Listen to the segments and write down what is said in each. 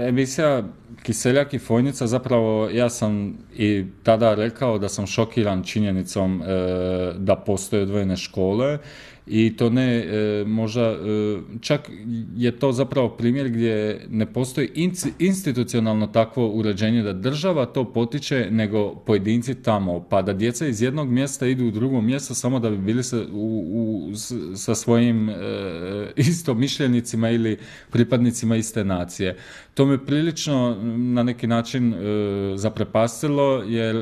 emisija Kiseljak i Fojnica, zapravo ja sam i tada rekao da sam šokiran činjenicom da postoje odvojene škole i to ne možda, čak je to zapravo primjer gdje ne postoji institucionalno takvo uređenje da država to potiče, nego pojedinci tamo, pa da djeca iz jednog mjesta idu u drugo mjesto samo da bi bili sa svojim istomišljenicima ili pripadnicima iste nacije. To me prilično na neki način zaprepastilo, jer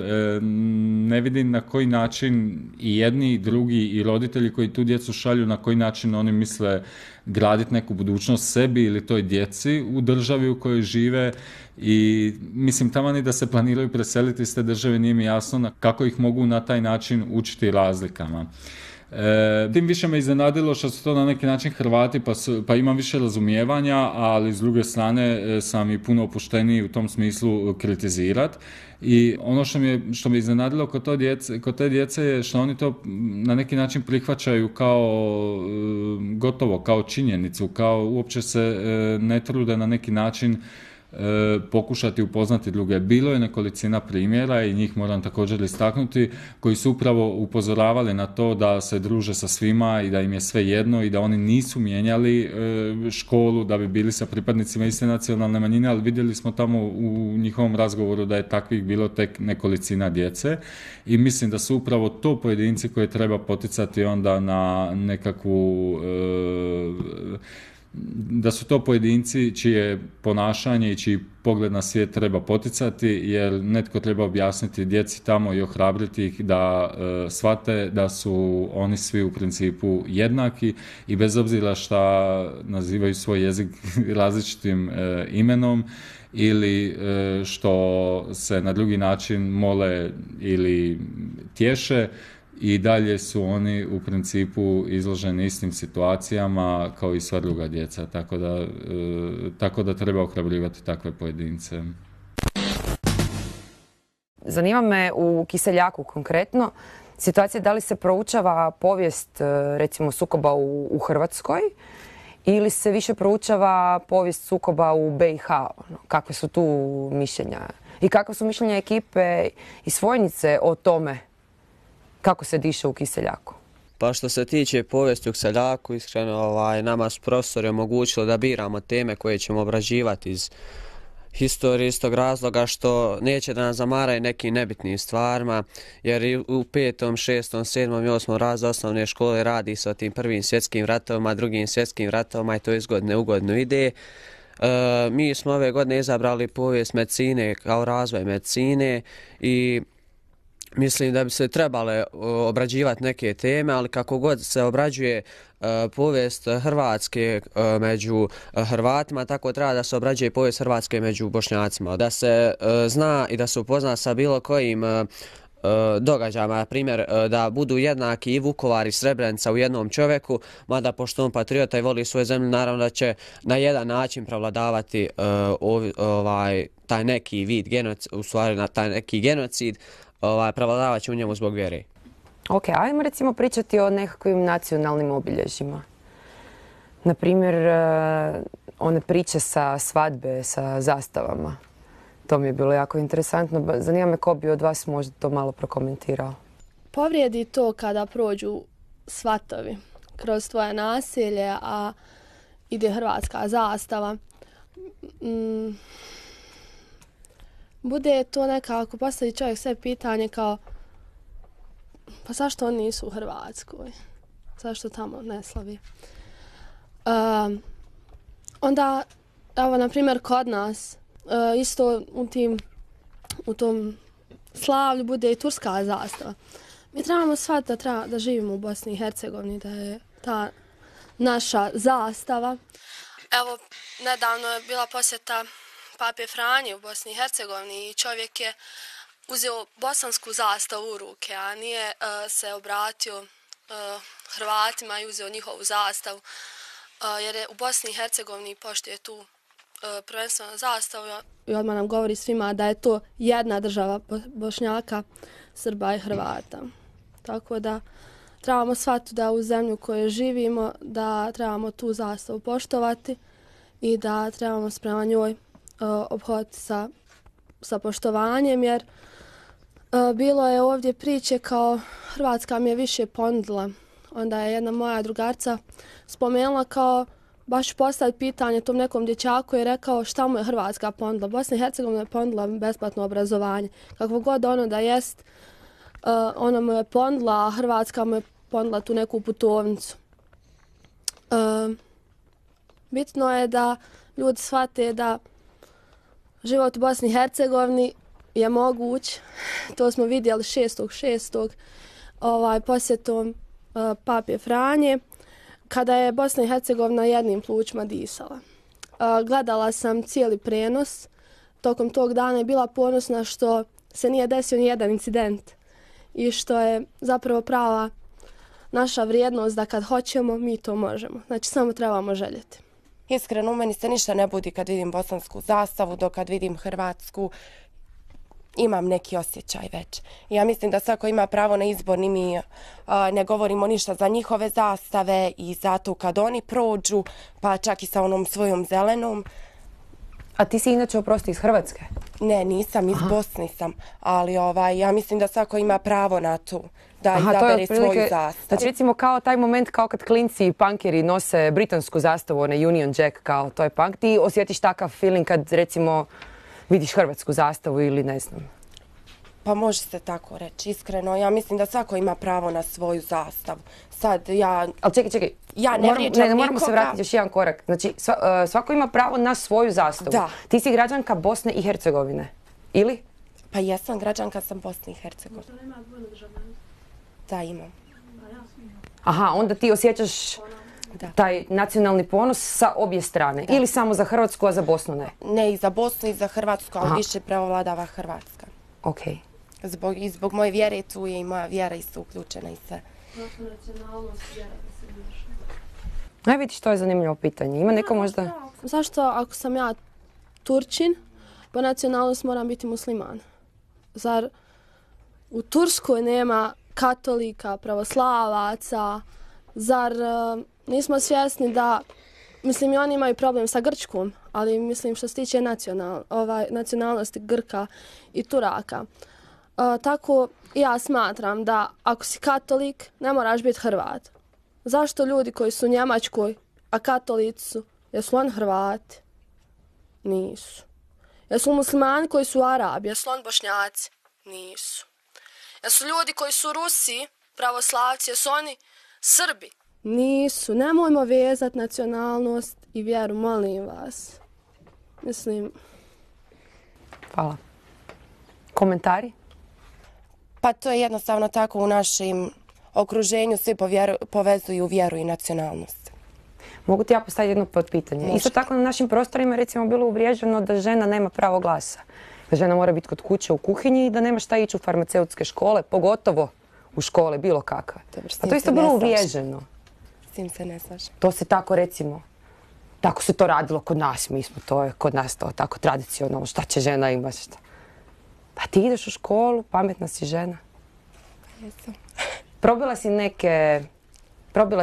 ne vidim na koji način i jedni i drugi i roditelji koji tu djecu šalju, na koji način oni misle graditi neku budućnost sebi ili toj djeci u državi u kojoj žive. I mislim, taman i da se planiraju preseliti iz te države, nije mi jasno kako ih mogu na taj način učiti razlikama. Tim više me iznenadilo što su to na neki način Hrvati, pa imam više razumijevanja, ali s druge strane sam i puno opušteniji u tom smislu kritizirati. I ono što me iznenadilo kod te djece je što oni to na neki način prihvaćaju kao gotovo, kao činjenicu, kao uopće se ne trude na neki način pokušati upoznati druge. Bilo je nekolicina primjera i njih moram također istaknuti, koji su upravo upozoravali na to da se druže sa svima i da im je sve jedno i da oni nisu mijenjali školu da bi bili sa pripadnicima iste nacionalne manjine, ali vidjeli smo tamo u njihovom razgovoru da je takvih bilo tek nekolicina djece i mislim da su upravo to pojedinci koje treba poticati onda na nekakvu da su to pojedinci čije ponašanje i čiji pogled na svijet treba poticati, jer netko treba objasniti djeci tamo i ohrabriti ih da shvate da su oni svi u principu jednaki i bez obzira šta nazivaju svoj jezik različitim imenom ili što se na drugi način mole ili tješe, i dalje su oni u principu izloženi istim situacijama kao i sva druga djeca, tako da treba ohrabrivati takve pojedince. Zanima me u Kiseljaku konkretno situacija da li se proučava povijest recimo sukoba u Hrvatskoj ili se više proučava povijest sukoba u BiH, kakve su tu mišljenja i kakve su mišljenja ekipe iz Fojnice o tome kako se diše u Kiseljaku? Pa što se tiče povijesti u Kiseljaku, iskreno nama su profesori omogućili da biramo teme koje ćemo obrađivati iz historije, iz tog razloga što neće da nas zamaraju nekim nebitnim stvarima, jer i u 5., 6., 7. i 8. razredu osnovne škole radi se o tim prvim svjetskim ratovima, drugim svjetskim ratovima i to iz godine u godinu ide. Mi smo ove godine izabrali povijest medicine kao razvoj medicine i mislim da bi se trebale obrađivati neke teme, ali kako god se obrađuje povijest Hrvatske među Hrvatima, tako treba da se obrađuje povijest Hrvatske među Bošnjacima. Da se zna i da se upozna sa bilo kojim događajima, na primjer da budu jednaki i Vukovar i Srebrenica u jednom čovjeku, mada pošto on patriota i voli svoju zemlju, naravno da će na jedan način prevladavati taj neki vid genocid, u stvari na taj neki genocid, prevladavat će u njemu zbog vjere. Ok, ajmo recimo pričati o nekakvim nacionalnim obilježjima. Naprimjer, one priče sa svadbe, sa zastavama. To mi je bilo jako interesantno. Zanima me ko bi od vas možda to malo prokomentirao. Povrijedi to kada prođu svatovi kroz tvoje naselje, a ide hrvatska zastava. Bude to nekako, postavi čovjek sve pitanje kao pa zašto oni nisu u Hrvatskoj? Zašto tamo ne slavi? Onda, evo, na primjer, kod nas, isto u tom slavlju bude i turska zastava. Mi trebamo shvatiti da živimo u Bosni i Hercegovini, da je ta naša zastava. Evo, nedavno je bila posjeta Pape Franje u Bosni i Hercegovini i čovjek je uzeo bosansku zastavu u ruke, a nije se obratio Hrvatima i uzeo njihovu zastavu, jer je u Bosni i Hercegovini poštuje tu prvenstveno zastavu i odmah nam govori svima da je to jedna država Bošnjaka, Srba i Hrvata. Tako da trebamo shvatiti da u zemlju u kojoj živimo, da trebamo tu zastavu poštovati i da trebamo prema njoj ophoditi sa poštovanjem, jer bilo je ovdje priče kao Hrvatska mi je više ponudila. Onda je jedna moja drugarca spomenula kao baš postaviti pitanje tom nekom dječaku i rekao šta mu je Hrvatska ponudila. Bosna i Hercegovina je ponudila besplatno obrazovanje. Kakvo god ono da jest, ona mu je ponudila, a Hrvatska mu je ponudila tu neku putovnicu. Bitno je da ljudi shvate da život u Bosni i Hercegovini je moguć. To smo vidjeli 6.6. Posjetom Pape Franje, kada je Bosna i Hercegovina jednim plućima disala. Gledala sam cijeli prenos. Tokom tog dana je bila ponosna što se nije desio ni jedan incident i što je zapravo prava naša vrijednost da kad hoćemo, mi to možemo. Znači, samo trebamo željeti. Iskreno, u meni se ništa ne budi kad vidim bosansku zastavu, dok kad vidim hrvatsku, imam neki osjećaj već. Ja mislim da svako ima pravo na izbor, ni mi ne govorimo ništa za njihove zastave i zato kad oni prođu, pa čak i sa onom svojom zelenom. A ti si inače, oprosti, iz Hrvatske? Ne, nisam, iz Bosne sam, ali ja mislim da svako ima pravo na to da izabere svoju zastavu. Znači recimo kao taj moment kao kad klinci i punkeri nose britansku zastavu, onaj Union Jack, kao to je punk, ti osjetiš takav feeling kad recimo vidiš hrvatsku zastavu ili ne znam? Pa može se tako reći, iskreno. Ja mislim da svako ima pravo na svoju zastavu. Sad Ali čekaj. Ja ne vrijeđam nikoga. Moramo se vratiti još jedan korak. Znači, svako ima pravo na svoju zastavu. Da. Ti si građanka Bosne i Hercegovine. Ili? Pa jesam građanka sam Bosne i Hercegovine. Da, imam. Aha, onda ti osjećaš taj nacionalni ponos sa obje strane. Ili samo za Hrvatsku, a za Bosnu ne? Ne, i za Bosnu i za Hrvatsku, ali više prevladava Hrvatska. Okej. Zbog moje vjere tu je i moja vjera isto uključena i sve. Aj vidiš, to je zanimljivo pitanje. Ima neko možda... Zašto ako sam ja Turčin, po nacionalnosti moram biti musliman? Zar u Turskoj nema katolika, pravoslavaca? Zar nismo svjesni da, mislim i oni imaju problem sa Grčkom, ali mislim što se tiče nacionalnosti Grka i Turaka. Tako ja smatram da ako si katolik, ne moraš biti Hrvat. Zašto ljudi koji su u Njemačkoj, a katolici su, jesu oni Hrvati? Nisu. Jesu muslimani koji su Arabi, jesu oni Bošnjaci? Nisu. Jesu ljudi koji su Rusi, pravoslavci, jesu oni Srbi? Nisu. Nemojmo vezati nacionalnost i vjeru, molim vas. Mislim... Hvala. Komentari? Pa to je jednostavno tako u našem okruženju, svi povezuju vjeru i nacionalnost. Mogu ti ja postaviti jedno potpitanje? Možete. Isto tako na našim prostorima recimo bilo uvriježeno da žena nema pravo glasa. Da žena mora biti kod kuće u kuhinji i da nema šta ići u farmaceutske škole, pogotovo u škole, bilo kakve. A to je isto bilo uvriježeno. S tim se ne slažem. To se tako recimo, tako se to radilo kod nas, to je kod nas to tako tradicionalno, šta će žena imati, šta. Pa ti ideš u školu, pametna si žena. Jesam. Probila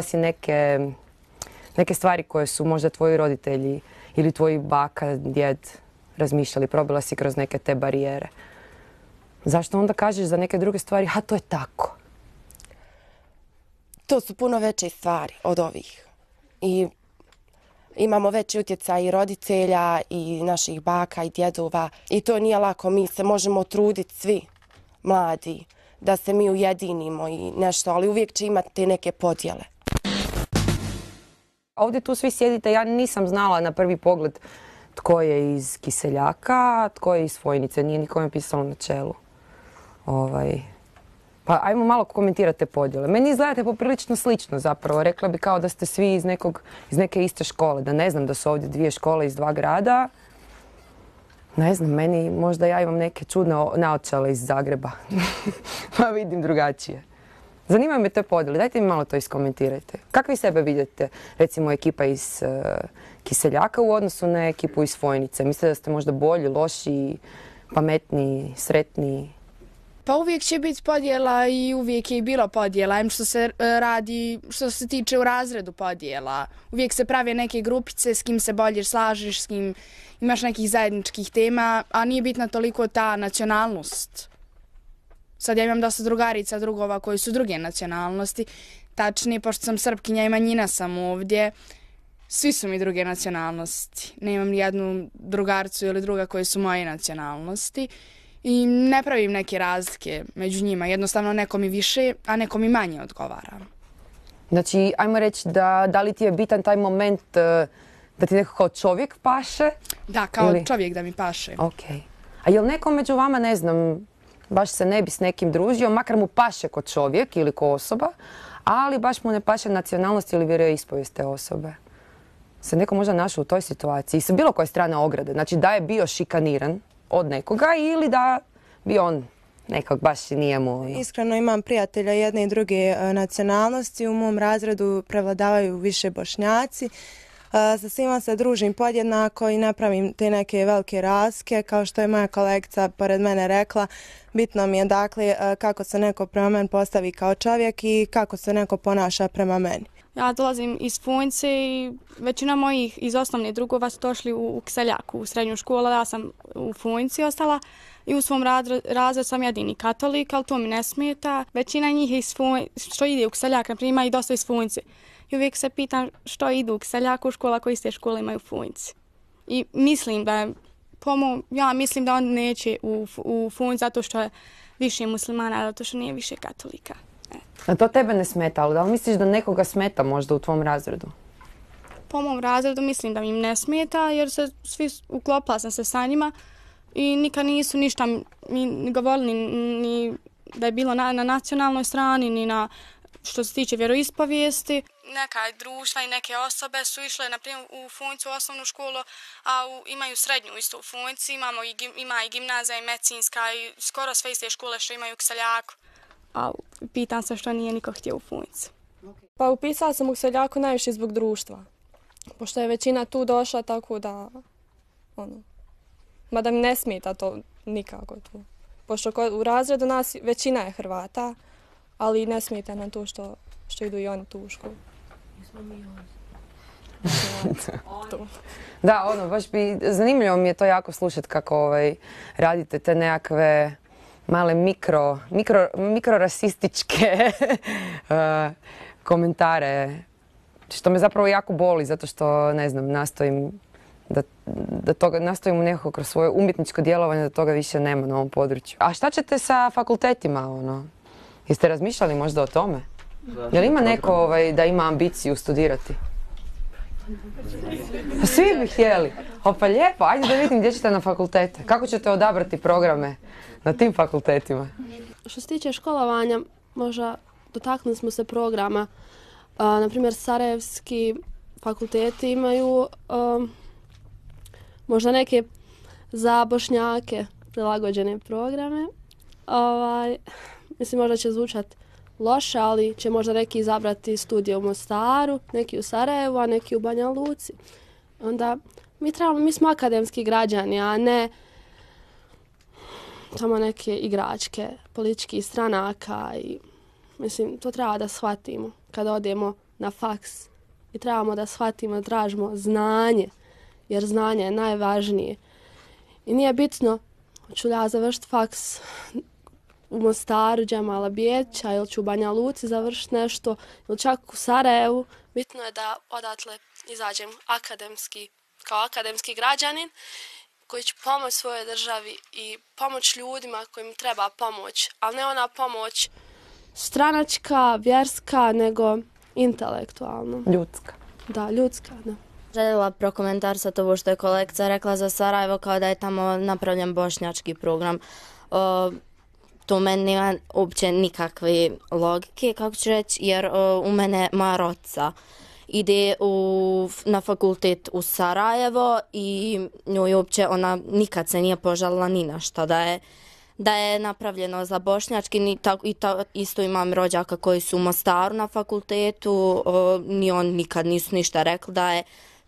si neke stvari koje su možda tvoji roditelji ili tvoji baka, djed razmišljali, probila si kroz neke te barijere. Zašto onda kažeš za neke druge stvari, to je tako? To su puno veće stvari od ovih. I imamo veći utjecaj i roditelja i naših baka i djedova. I to nije lako, mi se možemo truditi svi mladi da se mi ujedinimo i nešto, ali uvijek će imati neke podjele. Ovdje tu svi sjedite, ja nisam znala na prvi pogled tko je iz Kiseljaka, tko je iz Fojnice, nije nikome pisalo na čelu. Pa ajmo malo komentirati te podjele. Meni izgledate poprilično slično zapravo. Rekla bi kao da ste svi iz neke iste škole. Da ne znam da su ovdje dvije škole iz dva grada. Ne znam, meni možda ja imam neke čudne naočale iz Zagreba. Pa vidim drugačije. Zanimaju me te podjele. Dajte mi malo to iskomentirajte. Kako vi sebe vidite, recimo ekipa iz Kiseljaka u odnosu na ekipu iz Fojnice? Mislite da ste možda bolji, lošiji, pametniji, sretniji? Pa uvijek će biti podjela i uvijek je i bilo podjela, što se radi, što se tiče u razredu podjela. Uvijek se prave neke grupice s kim se bolje slažeš, s kim imaš nekih zajedničkih tema, a nije bitna toliko ta nacionalnost. Sad ja imam dosta drugarica, drugova koji su druge nacionalnosti. Tačnije, pošto sam Srpkinja i manjina sam ovdje, svi su mi druge nacionalnosti. Nemam ni jednu drugarcu ili druga koji su moje nacionalnosti. I ne pravim neke razlike među njima. Jednostavno neko mi više, a neko mi manje odgovara. Znači, ajmo reći da li ti je bitan taj moment da ti neko kao čovjek paše? Da, kao čovjek da mi paše. Ok. A je li neko među vama, ne znam, baš se ne bi s nekim družio, makar mu paše ko čovjek ili ko osoba, ali baš mu ne paše nacionalnost ili vjeroispovijest te osobe? Se neko možda našao u toj situaciji sa bilo koje strane ograde? Znači da je bio šikaniran od nekoga ili da bi on nekog baš nije mu... Iskreno imam prijatelja jedne i druge nacionalnosti. U mom razredu prevladavaju više Bošnjaci. Sa svima se družim podjednako i ne pravim te neke velike razlike. Kao što je moja kolegica pored mene rekla, bitno mi je dakle kako se neko prema meni postavi kao čovjek i kako se neko ponaša prema meni. Ja dolazim iz Funjce i većina mojih iz osnovne drugova su došli u Kiseljaku, u srednju školu. Ja sam u Funjci ostala i u svom razredu sam jedini katolik, ali to mi ne smeta. Većina njih što ide u Kiseljak, na primjer, i dosta iz Funjce. I uvijek se pitam što idu u Kiseljaku u škola, koje iste škole imaju u Funjci. I mislim da, ja mislim da on neće u Funjci zato što je više muslimana, zato što nije više katolika. A to tebe ne smeta, ali da li misliš da nekoga smeta možda u tvom razredu? Po mom razredu mislim da im ne smeta jer se svi uklopila sam se sa njima i nikad nisu ništa ni govorili ni da je bilo na nacionalnoj strani ni na što se tiče vjeroispovijesti. Neka društva i neke osobe su išle na primjer u Funjcu u osnovnu školu, a imaju srednju isto u Funjci, ima i gimnazija i medicinska i skoro sve iste škole što imaju u Kiseljaku. A pitam se što nije niko htio u Funjcu. Pa upisala sam u Kiseljaku najviše zbog društva. Pošto je većina tu došla, tako da... Mada mi ne smeta to nikako tu. Pošto u razredu nas većina je Hrvata, ali ne smeta nam to što idu i oni tu u školu. Da, baš zanimljivo mi je to jako slušati kako radite te nekakve male mikrorasističke komentare, što me zapravo jako boli, zato što, ne znam, nastojim nekako kroz svoje umjetničko djelovanje da toga više nema na ovom području. A šta ćete sa fakultetima, Jeste razmišljali možda o tome? Je li ima neko da ima ambiciju studirati? Pa svi bi htjeli. Pa lijepo, ajde da vidim gdje ćete na fakultete. Kako ćete odabrati programe na tim fakultetima? Što se tiče školovanja, možda dotaknuli smo se programa. Naprimjer, sarajevski fakulteti imaju možda neke za Bošnjake prilagođene programe. Mislim, možda će zvučati loše, ali će možda neki izabrati studije u Mostaru, neki u Sarajevu, a neki u Banja Luci. Onda mi smo akademski građani, a ne samo neke igračke političkih stranaka. I, mislim, to treba da shvatimo kada odemo na faks. I trebamo da shvatimo, da tražimo znanje, jer znanje je najvažnije. I nije bitno, hoću li ja završiti faks u Mostaru, Džemala Bijeća, ili ću u Banja Luci završiti nešto, ili čak u Sarajevu. Bitno je da odatle izađem kao akademski građanin koji će pomoći svojoj državi i pomoć ljudima kojim treba pomoć, ali ne ona pomoć stranačka, vjerska, nego intelektualno. Ljudska. Da, ljudska, da. Željela prokomentarisati ovo što je kolegica rekla za Sarajevo, kao da je tamo napravljen bošnjački program. To meni nema uopće nikakve logike, kako ću reći, jer u mene moja rotica ide na fakultet u Sarajevo i njoj uopće ona nikad se nije požalila ni na šta da je napravljeno za bošnjački. Isto imam rođaka koji su u Mostaru na fakultetu, ni on nikad nisu ništa rekli da je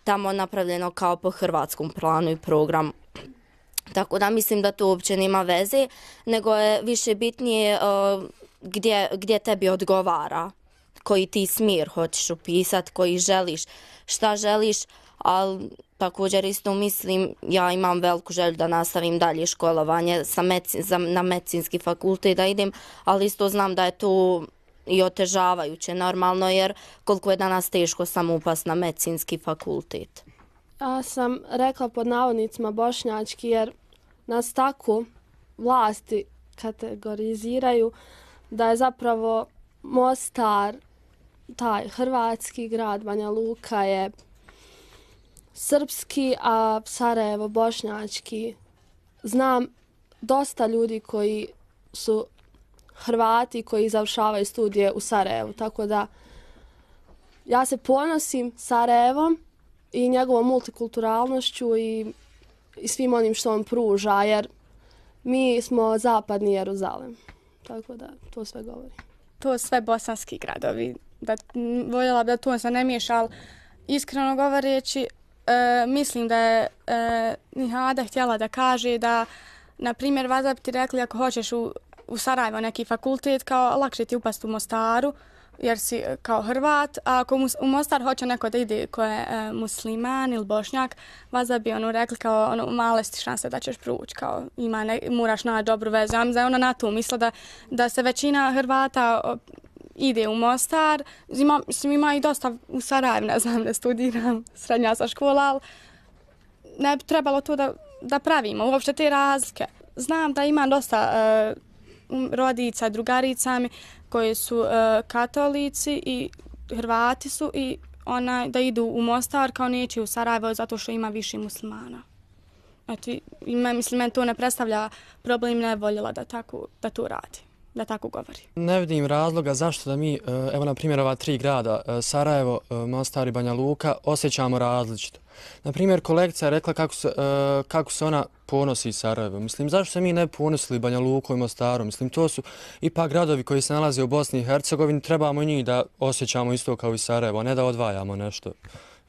tamo napravljeno kao po hrvatskom planu i programu. Tako da mislim da to uopće nema veze, nego je više bitnije gdje tebi odgovara, koji ti smjer hoćeš upisati, koji želiš, šta želiš, ali također isto mislim, ja imam veliku želju da nastavim dalje školovanje na medicinski fakultet da idem, ali isto znam da je to i otežavajuće normalno, jer koliko je danas teško samo upast na medicinski fakultet. Ja sam rekla pod navodnicima bošnjački jer nas tako vlasti kategoriziraju da je zapravo Mostar, taj hrvatski grad, Banja Luka je srpski, a Sarajevo bošnjački. Znam dosta ljudi koji su Hrvati koji završavaju studije u Sarajevu, tako da ja se ponosim Sarajevom i njegovom multikulturalnošću i svim onim što on pruža, jer mi smo zapadni Jeruzalem. Tako da to sve govori. To sve bosanski gradovi. Voljela bi da to se ne miješa, ali iskreno govoreći, mislim da je Nihada htjela da kaže da, na primjer, Vaza bi ti rekli ako hoćeš u Sarajevo neki fakultet, kao lakše ti upast u Mostaru, jer si kao Hrvat, a ako u Mostar hoće neko da ide ko je musliman ili bošnjak, Vaza bi rekli kao male sti šanse da ćeš proći, kao moraš naći dobru vezu. Ja mislim da je ona na to misla da se većina Hrvata ide u Mostar, ima i dosta u Sarajevu, ne znam, ne studiram srednja sa škola, ali ne bi trebalo to da pravimo, uopšte te razlike. Znam da ima dosta rodica, drugarica mi koji su katolici i Hrvati su i da idu u Mostar kao neće u Sarajevo zato što ima više muslimana. Mislim, meni to ne predstavlja problem, ne voljela da to radi, da tako govori. Ne vidim razloga zašto da mi, evo na primjer ova 3 grada, Sarajevo, Mostar i Banja Luka, osjećamo različito. Na primjer, kolegica je rekla kako se ona ponosi Sarajevo. Mislim, zašto se mi ne ponosili Banja Luku i Mostaru? Mislim, to su ipak gradovi koji se nalaze u Bosni i Hercegovini, trebamo njih da osjećamo isto kao i Sarajevo, a ne da odvajamo nešto.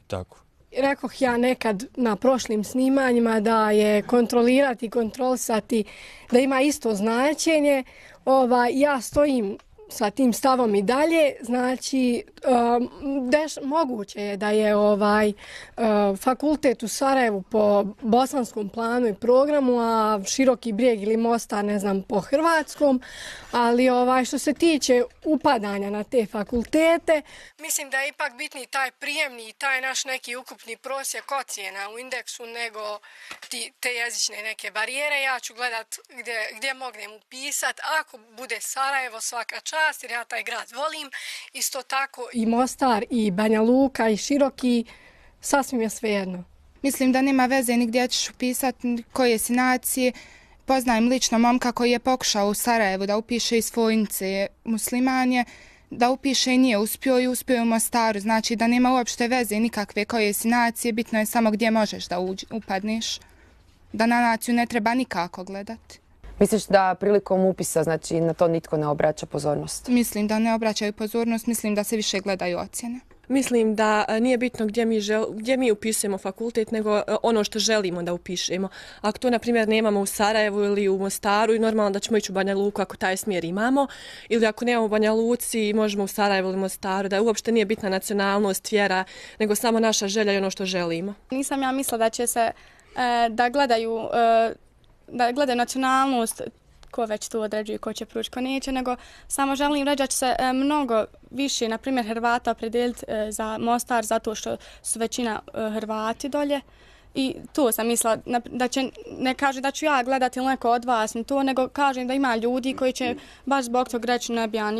Tako. Rekoh ja nekad na prošlim snimanjima da je kontrolirati, kontrolisati, da ima isto značenje. Ja stojim sa tim stavom i dalje, znači moguće je da je fakultet u Sarajevu po bosanskom planu i programu, a Široki Brijeg ili Mostar, ne znam, po hrvatskom, ali što se tiče upadanja na te fakultete, mislim da je ipak bitniji taj prijemni i taj naš neki ukupni prosjek ocjena u indeksu nego te jezične neke barijere. Ja ću gledat gdje mognem upisat, ako bude Sarajevo svaka čast jer ja taj grad volim, isto tako i Mostar i Banja Luka i Široki, sasvim je svejedno. Mislim da nema veze ni gdje ćeš upisati, koje si nacije. Poznajem lično momka koji je pokušao u Sarajevu da upiše iz Fojnice, musliman je, da upiše i nije uspio i uspio u Mostaru. Znači da nema uopšte veze nikakve koje si nacije, bitno je samo gdje možeš da upadneš. Da na naciju ne treba nikako gledati. Misliš da prilikom upisa, znači, na to nitko ne obraća pozornost? Mislim da ne obraćaju pozornost, mislim da se više gledaju ocjene. Mislim da nije bitno gdje mi upisujemo fakultet, nego ono što želimo da upišemo. Ako to, na primjer, nemamo u Sarajevu ili u Mostaru, i normalno da ćemo ići u Banja Luku ako taj smjer imamo, ili ako nemamo u Banja Luci, možemo u Sarajevu ili Mostaru, da uopšte nije bitna nacionalnost, vjera, nego samo naša želja i ono što želimo. Nisam ja mislila da će se da gledaju nacionalnost, ko već to određuje, ko će proći, ko neće, nego samo želim reći da će se mnogo više, na primjer, Hrvata opredijeliti za Mostar zato što su većina Hrvati dolje. I to sam mislila, da će, ne kažem da ću ja gledati ili neko od vas, to, nego kažem da ima ljudi koji će baš zbog tog reći ne bi ja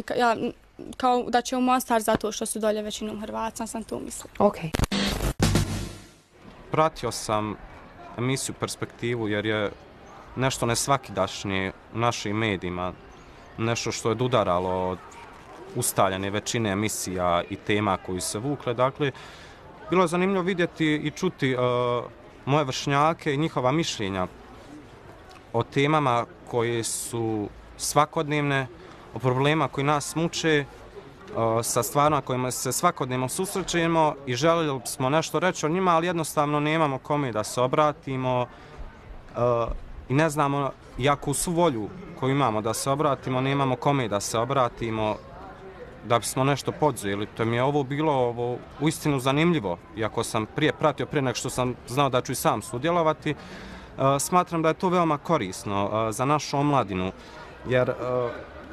kao da će u Mostar zato što su dolje većinom Hrvata, sam to mislila. Okay. Pratio sam emisiju Perspektivu jer je nešto nesvakidašnje u našim medijima, nešto što je udaralo od ustaljene većine emisija i tema koji se vukle. Dakle, bilo je zanimljivo vidjeti i čuti moje vršnjake i njihova mišljenja o temama koje su svakodnevne, o problema koji nas muče, sa stvarima kojima se svakodnevno susrećemo i željeli smo nešto reći o njima, ali jednostavno nemamo kome da se obratimo. i ne znamo, iako u svu volju koju imamo da se obratimo, nemamo kome da se obratimo, da bismo nešto podzeli. To mi je ovo bilo uistinu zanimljivo, iako sam prije pratio, prije nego što sam znao da ću i sam sudjelovati. Smatram da je to veoma korisno za našu omladinu, jer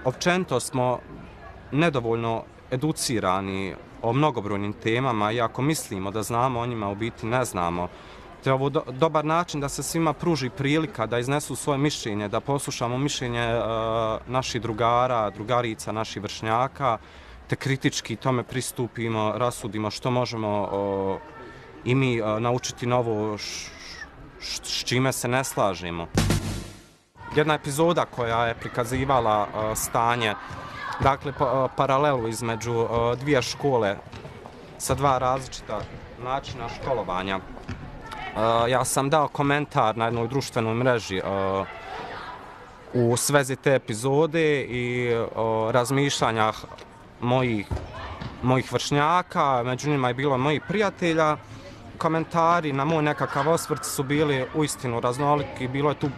općenito smo nedovoljno educirani o mnogobrojnim temama, iako mislimo da znamo o njima, u biti ne znamo. To je ovo dobar način da se svima pruži prilika da iznesu svoje mišljenje, da poslušamo mišljenje naših drugara, drugarica, naših vršnjaka, te kritički tome pristupimo, rasudimo što možemo i mi naučiti novo, s čime se ne slažemo. Jedna epizoda koja je prikazivala stanje, dakle paralelu između dvije škole sa dva različita načina školovanja. Ja sam dao komentar na jednoj društvenoj mreži u svezi te epizode i o razmišljanjah mojih vršnjaka, među njima je bilo mojih prijatelja. Komentari na moj nekakav osvrt su bili uistinu raznoliki, bilo je tu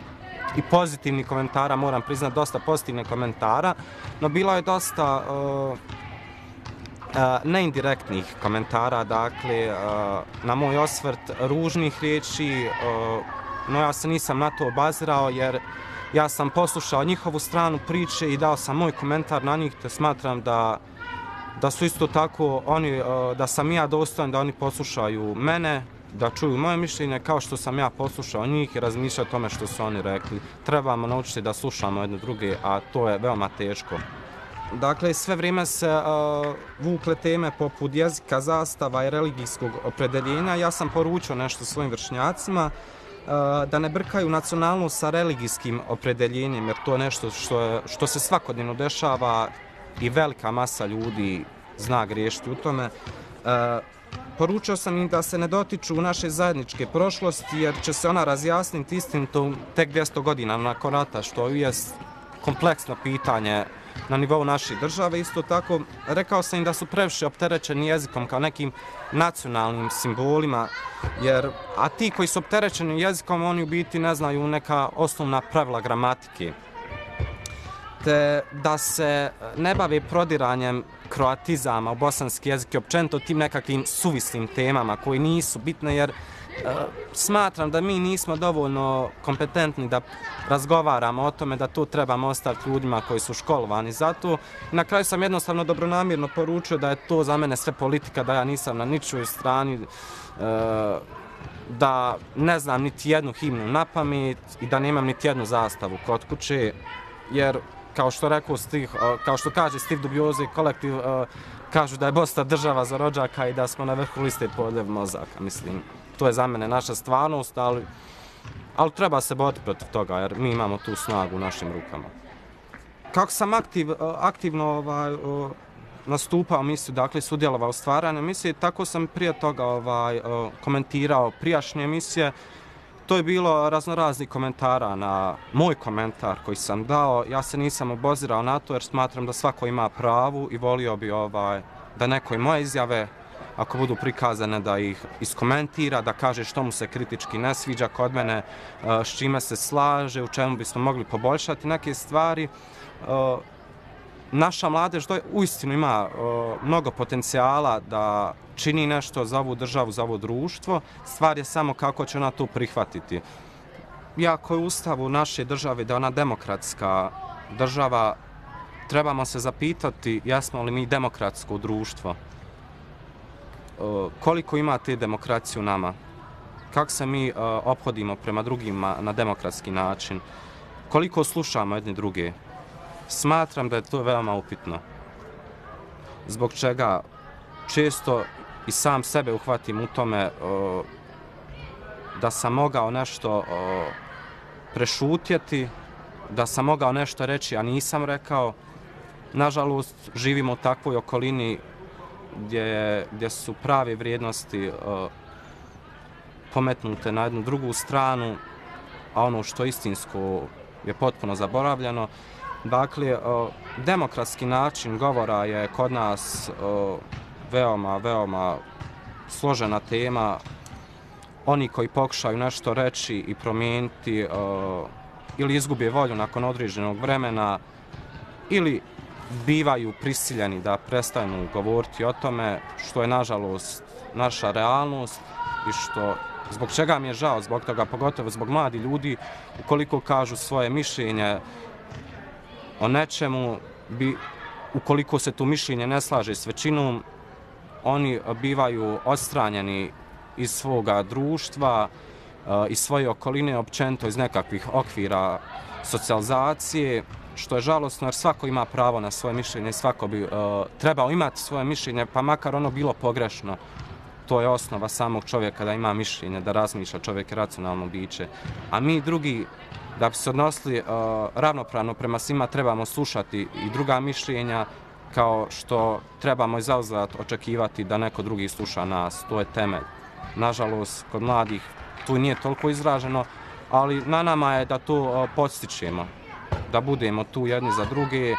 i pozitivnih komentara, moram priznati dosta pozitivnih komentara, no bilo je dosta neindirektnih komentara, dakle, na moj osvrt ružnih riječi, no ja se nisam na to obazirao jer ja sam poslušao njihovu stranu priče i dao sam moj komentar na njih, te smatram da su isto tako oni, da sam ja dostojan da oni poslušaju mene, da čuju moje mišljenje kao što sam ja poslušao njih i razmišljao o tome što su oni rekli. Trebamo naučiti da slušamo jedne druge, a to je veoma teško. Dakle, sve vrijeme se vukle teme poput jezika, zastava i religijskog opredeljenja. Ja sam poručio nešto svojim vršnjacima da ne brkaju nacionalnost sa religijskim opredeljenjem, jer to je nešto što se svakodnevno dešava i velika masa ljudi zna griješiti u tome. Poručio sam im da se ne dotiču naše zajedničke prošlosti, jer će se ona razjasniti istinitom tek 200 godina nakon rata, što je kompleksno pitanje na nivou naše države. Isto tako, rekao sam im da su previše opterećeni jezikom kao nekim nacionalnim simbolima, a ti koji su opterećeni jezikom, oni u biti ne znaju neka osnovna pravila gramatike. Te da se ne bave prodiranjem kroatizama u bosanski jezik i općenito tim nekakvim suvislim temama koji nisu bitne, jer smatram da mi nismo dovoljno kompetentni da razgovaramo o tome, da tu trebamo ostaviti ljudima koji su školovani za to. Na kraju sam jednostavno dobronamjerno poručio da je to za mene sve politika, da ja nisam na ničoj strani, da ne znam niti jednu himnu na pamet i da nemam niti jednu zastavu kod kuće, jer kao što kaže Steve Dubioza i kolektiv, kažu da je Bosna država za rođaka i da smo na vrhu liste podljev mozaka. Mislim, to je za mene naša stvarnost, ali treba se boriti protiv toga jer mi imamo tu snagu u našim rukama. Kako sam aktivno nastupao emisiju, dakle sudjelovao u stvaranju emisije, tako sam prije toga komentirao prijašnje emisije. To je bilo raznoraznih komentara na moj komentar koji sam dao. Ja se nisam obozirao na to jer smatram da svako ima pravu i volio bi da neko i moje izjave, ako budu prikazane, da ih iskomentira, da kaže što mu se kritički ne sviđa kod mene, s čime se slaže, u čemu bismo mogli poboljšati neke stvari. Naša mladež uistinu ima mnogo potencijala da čini nešto za ovu državu, za ovo društvo. Stvar je samo kako će ona to prihvatiti. Iako je u ustavu naše države da je ona demokratska država, trebamo se zapitati jesmo li mi demokratsko društvo. Koliko ima te demokracije u nama? Kako se mi ophodimo prema drugima na demokratski način? Koliko slušamo jedni druge? Smatram da je to veoma upitno. Zbog čega često i sam sebe uhvatim u tome da sam mogao nešto prešutjeti, da sam mogao nešto reći, a nisam rekao. Nažalost, živimo u takvoj okolini gdje su prave vrijednosti pometnute na jednu drugu stranu, a ono što istinsko je potpuno zaboravljeno. Dakle, demokratski način govora je kod nas veoma složena tema. Oni koji pokušaju nešto reći i promijeniti ili izgube volju nakon određenog vremena ili bivaju prisiljeni da prestanu govoriti o tome, što je nažalost naša realnost i što, zbog čega mi je žao, zbog toga, pogotovo zbog mladih ljudi, ukoliko kažu svoje mišljenje o nečemu, ukoliko se to mišljenje ne slaže s većinom, oni bivaju odstranjeni iz svoga društva, iz svoje okoline, općenito iz nekakvih okvira socijalizacije, što je žalosno jer svako ima pravo na svoje mišljenje, svako bi trebao imati svoje mišljenje, pa makar ono bilo pogrešno. To je osnova samog čovjeka, da ima mišljenje, da razmišlja, čovjek je racionalno biće. A mi drugi, da bi se odnosili ravnopravno prema svima, trebamo slušati i druga mišljenja, kao što trebamo i zauzvrat očekivati da neko drugi sluša nas. To je temelj. Nažalost, kod mladih tu nije toliko izraženo, ali na nama je da to podstičemo, da budemo tu jedni za druge,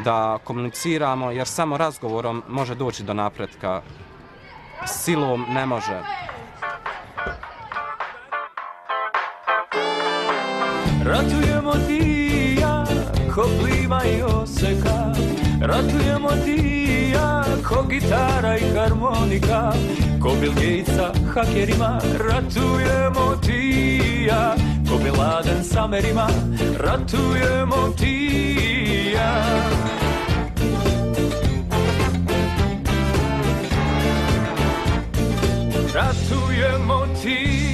da komuniciramo, jer samo razgovorom može doći do napretka. Silom ne može. Ratujemo ti i ja, ko plima i oseka. Ratujemo ti i ja, ko gitara i harmonika. Ko Bill Gatesa hakerima. Ratujemo ti i ja, ko Bin Laden s Amerima. Ratujemo ti i ja. Ratujemo ti